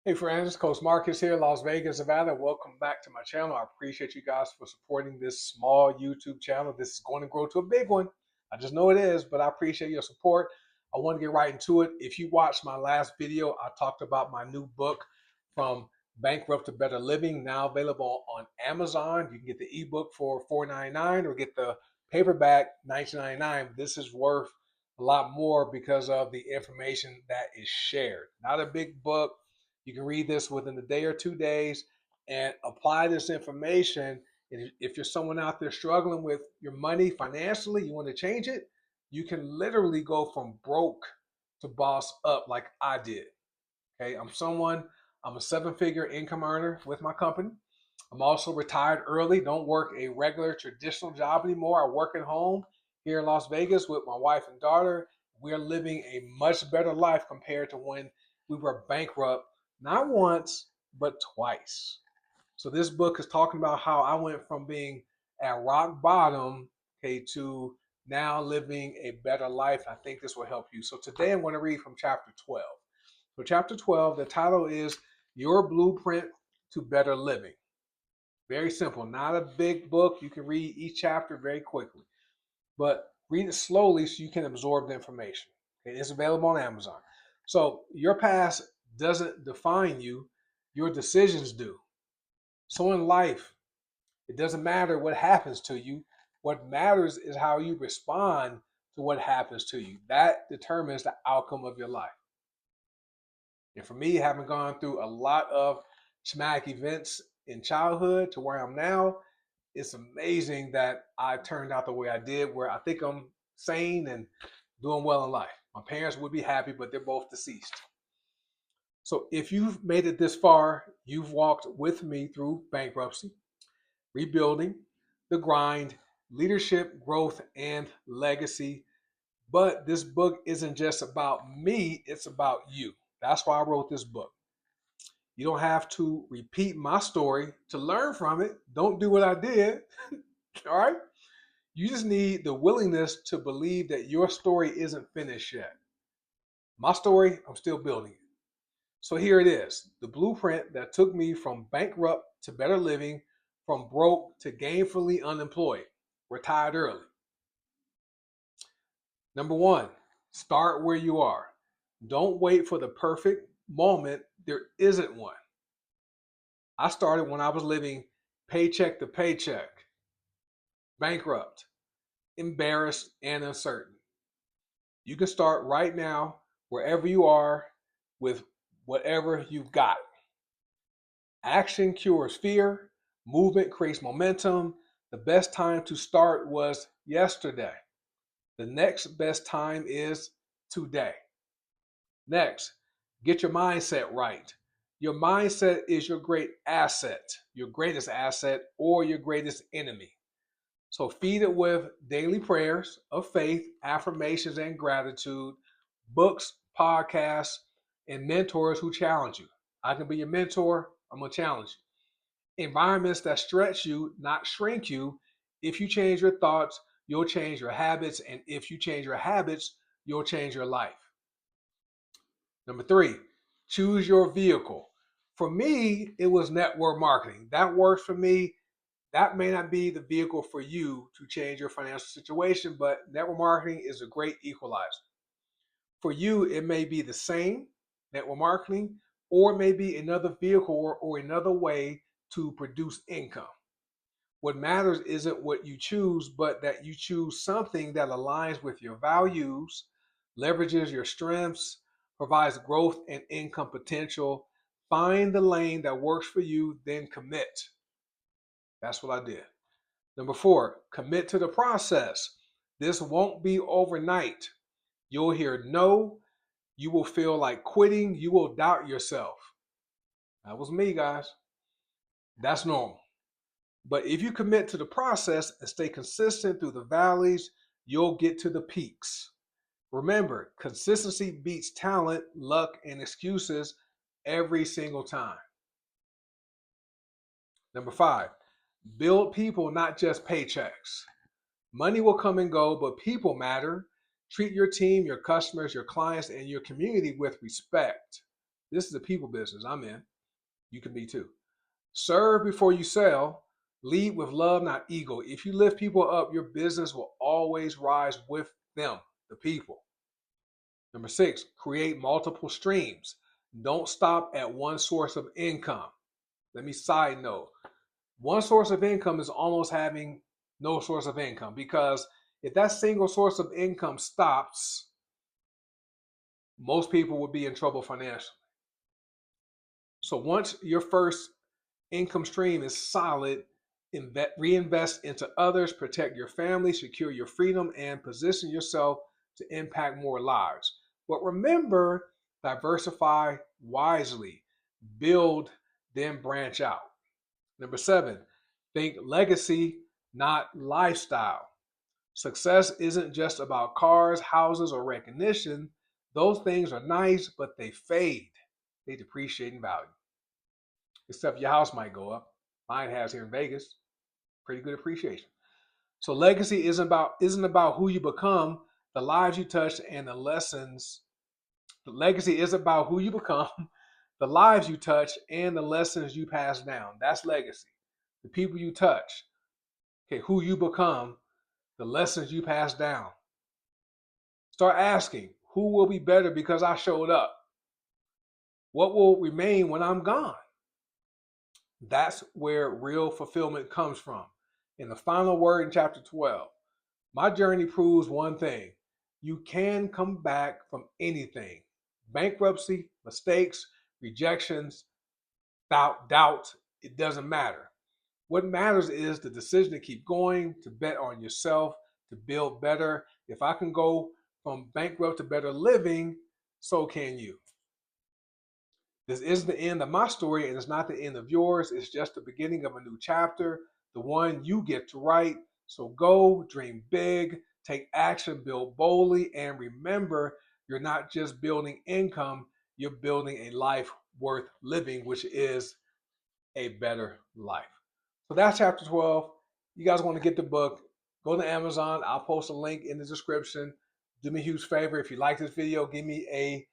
Hey friends, Coach Marcus here, Las Vegas, Nevada. Welcome back to my channel. I appreciate you guys for supporting this small YouTube channel. This is going to grow to a big one. I just know it is, but I appreciate your support. I want to get right into it. If you watched my last video, I talked about my new book, From Bankrupt to Better Living, now available on Amazon. You can get the ebook for $4.99 or get the paperback $19.99. This is worth a lot more because of the information that is shared. Not a big book. You can read this within a day or 2 days and apply this information. And if you're someone out there struggling with your money financially, you want to change it, you can literally go from broke to boss up like I did. Okay, I'm a seven-figure income earner with my company. I'm also retired early, don't work a regular traditional job anymore. I work at home here in Las Vegas with my wife and daughter. We're living a much better life compared to when we were bankrupt, not once, but twice. So this book is talking about how I went from being at rock bottom, okay, to now living a better life. I think this will help you. So today I'm going to read from chapter 12. So chapter 12, the title is Your Blueprint to Better Living. Very simple, not a big book. You can read each chapter very quickly, but read it slowly so you can absorb the information. It is available on Amazon. So your past doesn't define you, your decisions do. So in life, it doesn't matter what happens to you. What matters is how you respond to what happens to you. That determines the outcome of your life. And for me, having gone through a lot of traumatic events in childhood to where I'm now, it's amazing that I turned out the way I did, where I think I'm sane and doing well in life. My parents would be happy, but they're both deceased. So if you've made it this far, you've walked with me through bankruptcy, rebuilding, the grind, leadership, growth, and legacy. But this book isn't just about me, it's about you. That's why I wrote this book. You don't have to repeat my story to learn from it. Don't do what I did. All right? You just need the willingness to believe that your story isn't finished yet. My story, I'm still building it. So here it is, the blueprint that took me from bankrupt to better living, from broke to gainfully unemployed, retired early. Number one, start where you are. Don't wait for the perfect moment. There isn't one. I started when I was living paycheck to paycheck, bankrupt, embarrassed, and uncertain. You can start right now, wherever you are, with whatever you've got. Action cures fear, movement creates momentum. The best time to start was yesterday. The next best time is today. Next, get your mindset right. Your mindset is your great asset, your greatest asset, or your greatest enemy. So feed it with daily prayers of faith, affirmations, and gratitude, books, podcasts, and mentors who challenge you. I can be your mentor. I'm going to challenge you. Environments that stretch you, not shrink you. If you change your thoughts, you'll change your habits. And if you change your habits, you'll change your life. Number three, choose your vehicle. For me, it was network marketing. That works for me. That may not be the vehicle for you to change your financial situation, but network marketing is a great equalizer. For you, it may be the same network marketing, or maybe another vehicle or another way to produce income. What matters isn't what you choose, but that you choose something that aligns with your values, leverages your strengths, provides growth and income potential. Find the lane that works for you, then commit. That's what I did. Number four, commit to the process. This won't be overnight. You'll hear no. You will feel like quitting. You will doubt yourself. That was me, guys. That's normal. But if you commit to the process and stay consistent through the valleys, you'll get to the peaks. Remember, consistency beats talent, luck, and excuses every single time. Number five, build people, not just paychecks. Money will come and go, but people matter. Treat your team, your customers, your clients, and your community with respect. This is a people business I'm in. You can be too. Serve before you sell. Lead with love, not ego. If you lift people up, your business will always rise with them, the people. Number 6, create multiple streams. Don't stop at one source of income. Let me side note. One source of income is almost having no source of income, because if that single source of income stops, most people would be in trouble financially. So once your first income stream is solid, reinvest into others, protect your family, secure your freedom, and position yourself to impact more lives. But remember, diversify wisely, build, then branch out. Number 7, think legacy, not lifestyle. Success isn't just about cars, houses, or recognition. Those things are nice, but they fade. They depreciate in value. Except your house might go up. Mine has here in Vegas. Pretty good appreciation. So legacy isn't about who you become, the lives you touch, and the lessons. The legacy is about who you become, the lives you touch, and the lessons you pass down. That's legacy. The people you touch, okay, who you become, the lessons you pass down. Start asking, who will be better because I showed up? What will remain when I'm gone? That's where real fulfillment comes from. In the final word in chapter 12, my journey proves one thing: you can come back from anything. Bankruptcy, mistakes, rejections, doubt, it doesn't matter. What matters is the decision to keep going, to bet on yourself, to build better. If I can go from bankrupt to better living, so can you. This isn't the end of my story, and it's not the end of yours. It's just the beginning of a new chapter, the one you get to write. So go, dream big, take action, build boldly, and remember, you're not just building income, you're building a life worth living, which is a better life. So that's chapter 12. You guys want to get the book, go to Amazon. I'll post a link in the description. Do me a huge favor. If you like this video, give me a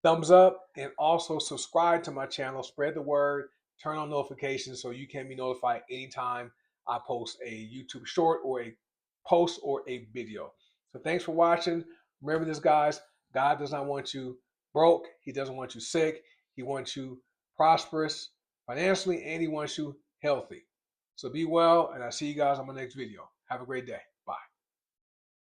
thumbs up, and also subscribe to my channel. Spread the word. Turn on notifications so you can be notified anytime I post a YouTube short or a post or a video. So thanks for watching. Remember this, guys. God does not want you broke. He doesn't want you sick. He wants you prosperous financially, and he wants you healthy. So be well, and I'll see you guys on my next video. Have a great day.